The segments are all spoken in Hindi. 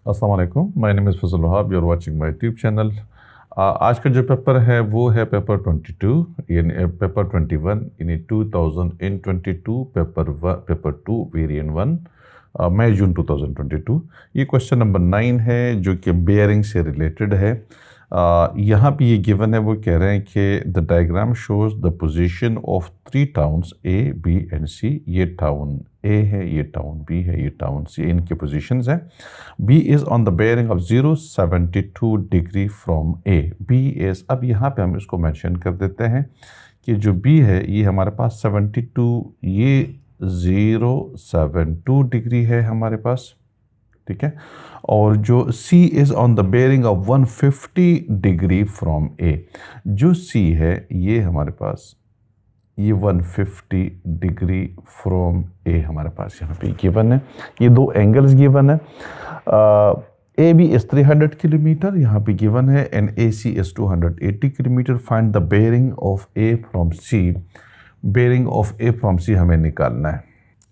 अस्सलाम वालेकुम, my name is Fazal Wahab, you are watching my YouTube channel. आज का जो पेपर है वो है पेपर 22 यानी पेपर 21 यानी 2022 पेपर 2 वेरिएंट 1 मई जून 2022। ये क्वेश्चन नंबर 9 है जो कि बेयरिंग से रिलेटेड है। यहाँ पे ये गिवन है, वो कह रहे हैं कि the diagram shows the position of 3 towns A B and C. ये टाउन ए है, ये टाउन बी है, ये टाउन सी, इनके पोजीशंस हैं। B is on the bearing of 072 degree from A। B is, अब यहाँ पे हम इसको मेंशन कर देते हैं कि जो B है ये हमारे पास 72, ये 072 डिग्री है हमारे पास, ठीक है। और जो C is on the bearing of 150 degree from A। जो C है ये हमारे पास ये 150 डिग्री फ्रॉम ए हमारे पास यहाँ पे गिवन है। ये दो एंगल्स गिवन है। ए बी इज 300 किलोमीटर यहाँ पे गिवन है and A C is 280 kilometre. Find the bearing of A from C. Bearing of A from C हमें निकालना है।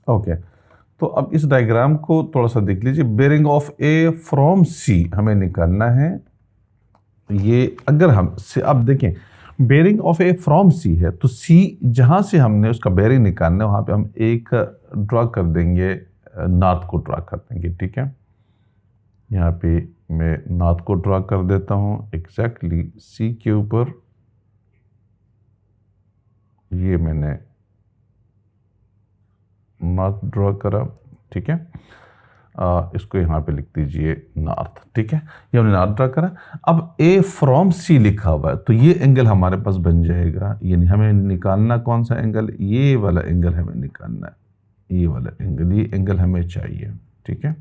ओके, तो अब इस डायग्राम को थोड़ा सा देख लीजिए। Bearing of A from C हमें निकालना है। ये अगर हम से अब देखें, बेयरिंग ऑफ ए फ्रॉम सी है तो सी जहाँ से हमने उसका बेयरिंग निकालना है वहाँ पे हम एक ड्रा कर देंगे, नॉर्थ को ड्रा कर देंगे, ठीक है। यहाँ पे मैं नॉर्थ को ड्रा कर देता हूँ एग्जैक्टली सी के ऊपर। ये मैंने नॉर्थ ड्रा करा, ठीक है। इसको यहाँ पे लिख दीजिए नॉर्थ, ठीक है। ये हमने नॉर्थ ड्रा करा। अब ए फ्रॉम सी लिखा हुआ है तो ये एंगल हमारे पास बन जाएगा, यानी हमें निकालना कौन सा एंगल, ये वाला एंगल हमें निकालना है। ये वाला एंगल, ये एंगल हमें चाहिए, ठीक है।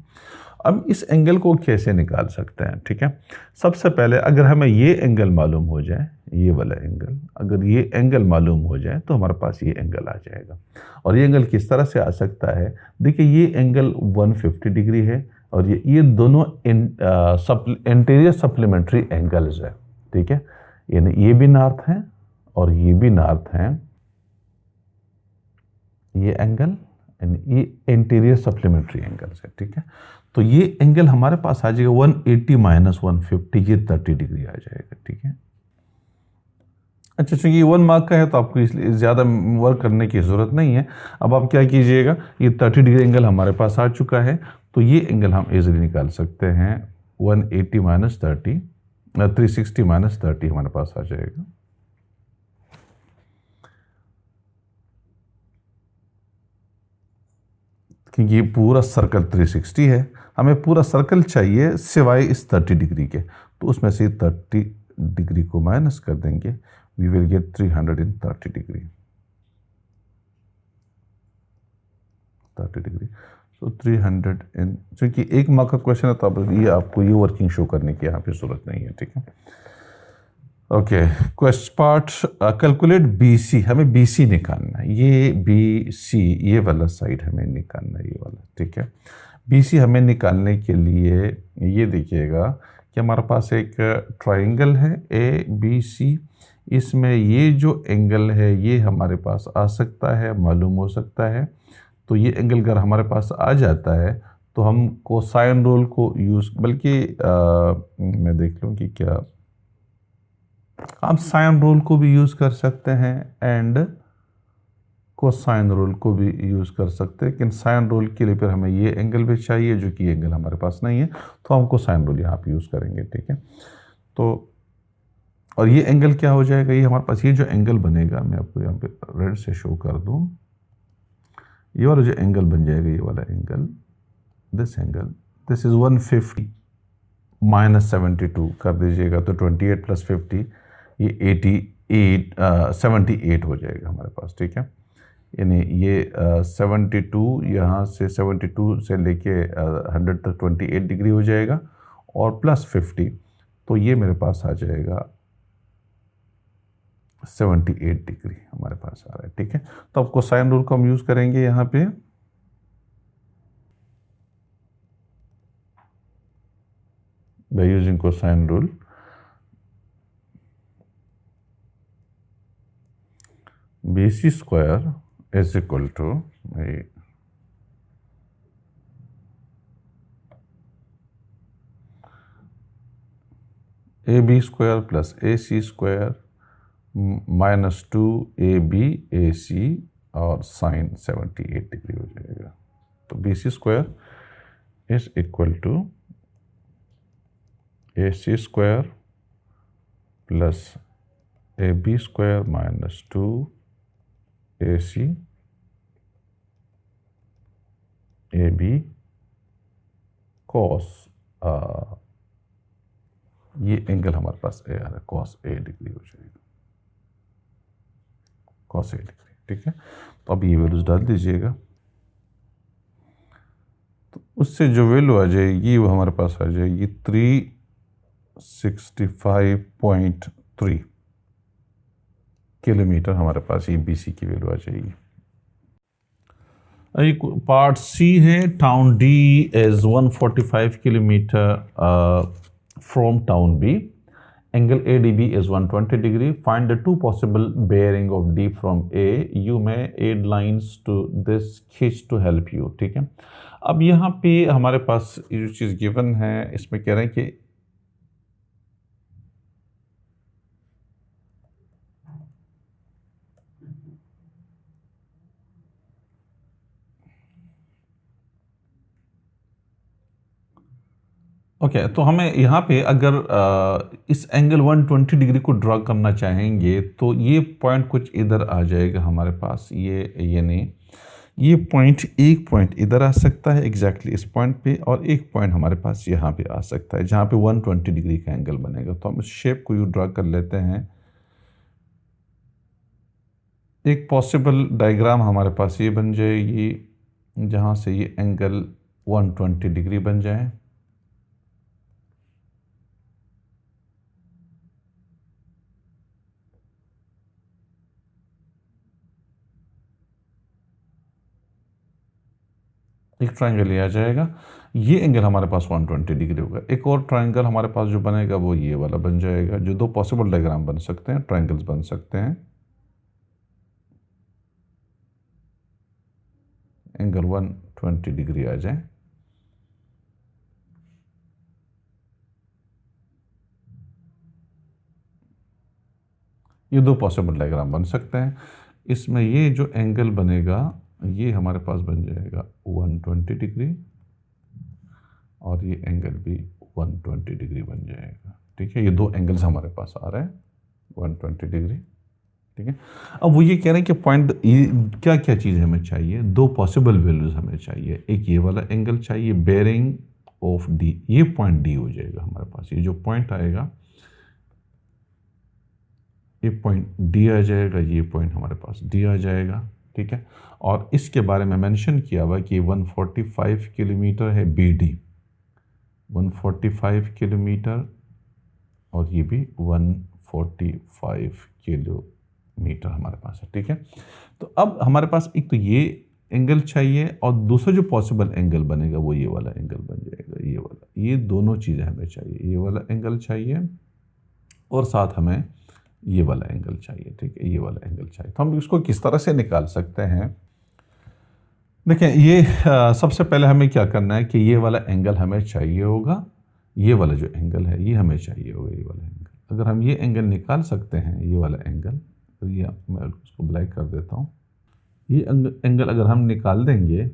अब इस एंगल को कैसे निकाल सकते हैं, ठीक है। सबसे पहले अगर हमें ये एंगल मालूम हो जाए, ये वाला एंगल, अगर ये एंगल मालूम हो जाए तो हमारे पास ये एंगल आ जाएगा। और ये एंगल किस तरह से आ सकता है, देखिए ये एंगल 150 डिग्री है और ये दोनों इंटीरियर सप्लीमेंट्री एंगल्स है, ठीक है। यानी ये भी नॉर्थ है और ये भी नॉर्थ है, ये एंगल ये इंटीरियर सप्लीमेंट्री एंगल्स है, ठीक है। तो ये एंगल हमारे पास आ जाएगा 180 माइनस 150, ये 30 डिग्री आ जाएगा, ठीक है। अच्छा, चूंकि ये 1 मार्क का है तो आपको इसलिए ज़्यादा वर्क करने की ज़रूरत नहीं है। अब आप क्या कीजिएगा, ये 30 डिग्री एंगल हमारे पास आ चुका है तो ये एंगल हम इजीली निकाल सकते हैं। 180 माइनस 30, 360 माइनस 30 हमारे पास आ जाएगा। क्योंकि ये पूरा सर्कल 360 है, हमें पूरा सर्कल चाहिए सिवाय इस 30 डिग्री के, तो उसमें से 30 डिग्री को माइनस कर देंगे, we will get 330 degree, 30 degree. तो 300 इन, क्योंकि एक मार्क का क्वेश्चन है तो अब ये आपको ये वर्किंग शो करने की यहाँ पे ज़रूरत नहीं है, ठीक है। Okay, question part, calculate B C. हमें बी सी निकालना है, ये बी सी ये वाला साइड हमें निकालना है, ये वाला, ठीक है। बी सी हमें निकालने के लिए ये देखिएगा कि हमारे पास एक ट्राइंगल है ए बी सी। इसमें ये जो एंगल है ये हमारे पास आ सकता है, मालूम हो सकता है। तो ये एंगल अगर हमारे पास आ जाता है तो हम कोसाइन रूल को यूज़, बल्कि मैं देख लूँ कि क्या आप साइन रूल को भी यूज़ कर सकते हैं एंड कोसाइन रूल को भी यूज़ कर सकते हैं, लेकिन साइन रूल के लिए फिर हमें ये एंगल भी चाहिए जो कि एंगल हमारे पास नहीं है, तो हम कोसाइन रूल यहाँ पे यूज़ करेंगे, ठीक है। तो और ये एंगल क्या हो जाएगा, ये हमारे पास ये जो एंगल बनेगा, मैं आपको यहाँ पे रेड से शो कर दूँ, ये वाला जो एंगल बन जाएगा, ये वाला angle, this angle, this is 150 minus 72 कर दीजिएगा तो 28 प्लस 50 ये 88 78 हो जाएगा हमारे पास, ठीक है। यानी ये 72 यहाँ से 72 से लेके 100 तक 28 डिग्री हो जाएगा और प्लस 50, तो ये मेरे पास आ जाएगा 78 डिग्री हमारे पास आ रहा है, ठीक है। तो अब कोसाइन रूल को हम यूज़ करेंगे यहाँ पे। by using cosine rule, BC square is equal to A B square plus A C square minus 2 AB AC और साइन 78 डिग्री हो जाएगा। तो BC square is equal to AC square plus AB square minus 2AC AB cos ये एंगल हमारे पास ए आ रहा है, कॉस A डिग्री हो जाएगा, कॉस A डिग्री। ठीक है, तो अब ये वैल्यूज डाल दीजिएगा। तो उससे जो वैल्यू आ जाएगी वो हमारे पास आ जाएगी 365.3 किलोमीटर। हमारे पास ये BC की वैल्यू आ जाएगी। एक पार्ट सी है, town D is 145 kilometre from town B, angle ADB is 120 degree. Find the two possible bearing of D from A. You may add lines to this sketch to help you. ठीक है, अब यहाँ पे हमारे पास जो चीज़ गिवन है इसमें कह रहे हैं कि ओके तो हमें यहाँ पे अगर इस एंगल 120 डिग्री को ड्रॉ करना चाहेंगे तो ये पॉइंट कुछ इधर आ जाएगा हमारे पास, ये नहीं, ये पॉइंट, एक पॉइंट इधर आ सकता है एग्जैक्टली इस पॉइंट पे, और एक पॉइंट हमारे पास यहाँ पे आ सकता है जहाँ पे 120 डिग्री का एंगल बनेगा। तो हम इस शेप को यू ड्रॉ कर लेते हैं। एक पॉसिबल डायग्राम हमारे पास ये बन जाएगी जहाँ से ये एंगल 120 डिग्री बन जाए। एक ट्रायंगल ये आ जाएगा, ये एंगल हमारे पास 120 डिग्री होगा। एक और ट्रायंगल हमारे पास जो बनेगा वो ये वाला बन जाएगा। जो दो पॉसिबल डायग्राम बन सकते हैं, ट्रायंगल्स बन सकते हैं। एंगल 120 डिग्री आ जाए, ये दो पॉसिबल डायग्राम बन सकते हैं। इसमें ये जो एंगल बनेगा ये हमारे पास बन जाएगा 120 डिग्री, और ये एंगल भी 120 डिग्री बन जाएगा। ठीक है, ये दो एंगल्स हमारे पास आ रहे हैं 120 डिग्री। ठीक है, अब वो ये कह रहे हैं कि पॉइंट, ये क्या क्या चीज़ हमें चाहिए, दो पॉसिबल वैल्यूज हमें चाहिए। एक ये वाला एंगल चाहिए, बेयरिंग ऑफ डी, ये पॉइंट डी हो जाएगा हमारे पास। ये जो पॉइंट आएगा ये पॉइंट डी आ जाएगा, ये पॉइंट हमारे पास डी आ जाएगा। ठीक है, और इसके बारे में मेंशन किया हुआ कि 145 किलोमीटर है BD, 145 किलोमीटर, और ये भी 145 किलोमीटर हमारे पास है। ठीक है, तो अब हमारे पास एक तो ये एंगल चाहिए, और दूसरा जो पॉसिबल एंगल बनेगा वो ये वाला एंगल बन जाएगा, ये वाला। ये दोनों चीज़ें हमें चाहिए, ये वाला एंगल चाहिए और साथ हमें ये वाला एंगल चाहिए। ठीक है, ये वाला एंगल चाहिए। तो हम इसको किस तरह से निकाल सकते हैं? देखें, ये सबसे पहले हमें क्या करना है कि ये वाला एंगल हमें चाहिए होगा, ये वाला जो एंगल है ये हमें चाहिए होगा, ये वाला एंगल। अगर हम ये एंगल निकाल सकते हैं, ये वाला एंगल, तो ये मैं उसको ब्लैक कर देता हूँ। ये एंगल अगर हम निकाल देंगे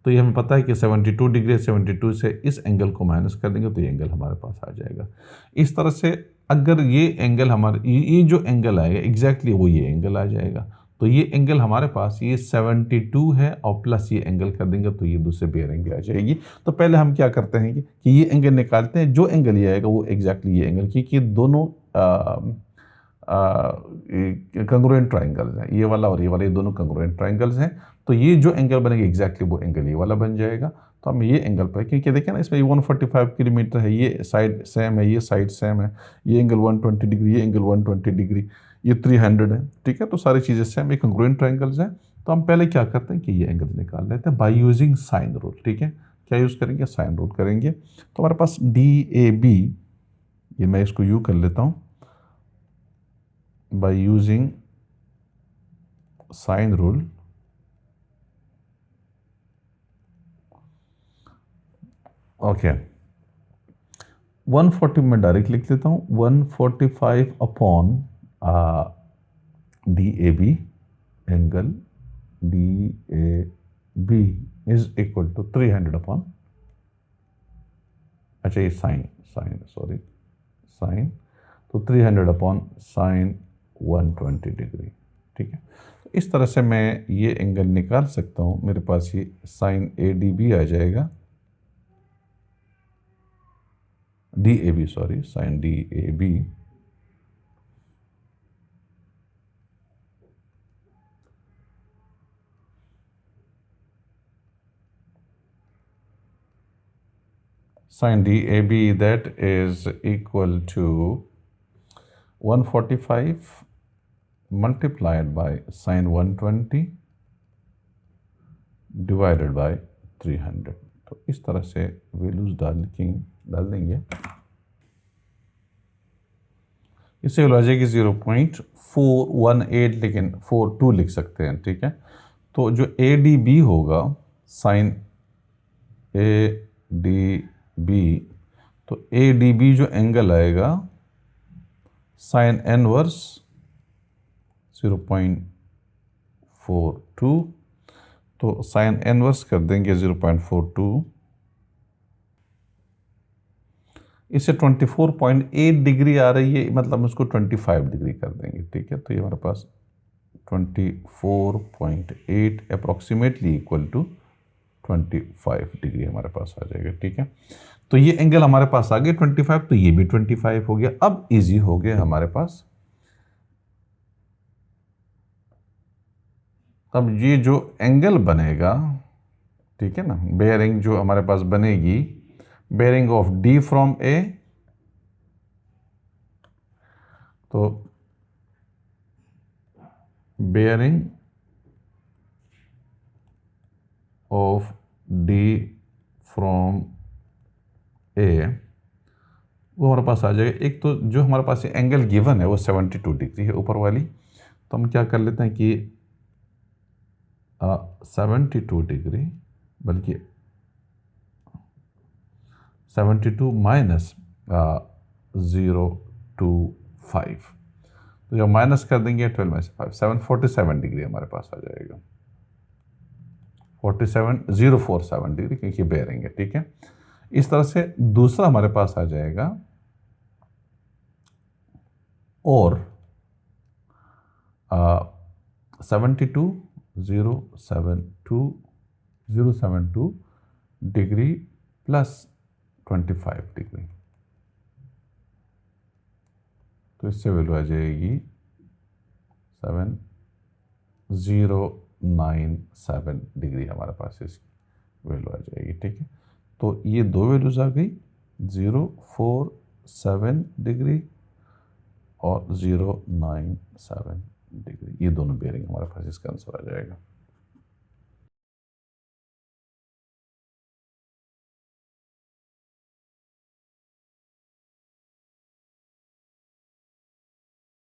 तो ये हमें पता है कि 72 डिग्री, 72 से इस एंगल को माइनस कर देंगे तो ये एंगल हमारे पास आ जाएगा। इस तरह से अगर ये एंगल हमारे, ये जो एंगल आएगा एग्जैक्टली वो ये एंगल आ जाएगा। तो ये एंगल हमारे पास ये 72 है, और प्लस ये एंगल कर देंगे तो ये दूसरे बेयरिंग आ जाएगी। तो पहले हम क्या करते हैं कि ये एंगल निकालते हैं, जो एंगल ये आएगा वो एग्जैक्टली ये एंगल, क्योंकि दोनों कंग्रुएंट ट्राइंगल्स हैं, ये वाला और ये वाला, ये दोनों कंग्रुएंट ट्राइंगल्स हैं। तो ये जो एंगल बनेगा एग्जैक्टली वो एंगल ये वाला बन जाएगा। तो हम ये एंगल पर, क्योंकि देखें ना इसमें 145 किलोमीटर है, ये साइड सेम है, ये साइड सेम है, ये एंगल 120 डिग्री, ये एंगल 120 डिग्री, ये 300 है। ठीक है, तो सारी चीज़ें सेम, ये कंग्रुएंट ट्राइंगल्स हैं। तो हम पहले क्या करते हैं कि ये एंगल निकाल लेते हैं बाय यूजिंग साइन रूल। ठीक है, क्या यूज़ करेंगे? साइन रूल करेंगे। तो हमारे पास DAB, ये मैं इसको यू कर लेता हूँ, by using sine rule, okay, 140 में डायरेक्ट लिख लेता हूँ, 145 upon D A B, angle D A B is equal to 300 upon, अच्छा ये साइन तो 300 अपॉन साइन 120 डिग्री। ठीक है, तो इस तरह से मैं ये एंगल निकाल सकता हूँ। मेरे पास ये साइन ए डी बी आ जाएगा, D A B, sorry sine D A B sin DAB, that is equal to 145 multiplied by sin 120 divided by 300। तो इस तरह से वैल्यूज डाल देंगे, इससे वैल्यू आ जाएगी 0.418, लेकिन 42 लिख सकते हैं। ठीक है, तो जो ADB होगा साइन ADB, तो ADB जो एंगल आएगा साइन इनवर्स 0.42, तो साइन इनवर्स कर देंगे 0.42, इससे 24.8 डिग्री आ रही है, मतलब उसको 25 डिग्री कर देंगे। ठीक है, तो ये हमारे पास 24.8 अप्रॉक्सीमेटली इक्वल टू 25 डिग्री हमारे पास आ जाएगा। ठीक है, तो ये एंगल हमारे पास आ गए 25, तो ये भी 25 हो गया। अब इजी हो गया हमारे पास। अब ये जो एंगल बनेगा, ठीक है ना, बेयरिंग जो हमारे पास बनेगी, बेयरिंग ऑफ डी फ्रॉम ए, तो बेयरिंग ऑफ डी फ्रॉम ए, वो हमारे पास आ जाएगा। एक तो जो हमारे पास एंगल गिवन है वो 72 डिग्री है ऊपर वाली, तो हम क्या कर लेते हैं कि 72 डिग्री, बल्कि 72 माइनस 025, तो जब माइनस कर देंगे 12 में से 5, 747 डिग्री हमारे पास आ जाएगा, 047 डिग्री, क्योंकि बेयरिंग है। ठीक है, इस तरह से दूसरा हमारे पास आ जाएगा, और 072 डिग्री प्लस 25 डिग्री, तो इससे वैल्यू आ जाएगी 7097 डिग्री हमारे पास इसकी वैल्यू आ जाएगी। ठीक है, तो ये दो वैल्यूज आ गई, 047 डिग्री और 097 डिग्री, ये दोनों बेयरिंग हमारे पास इसका आंसर आ जाएगा।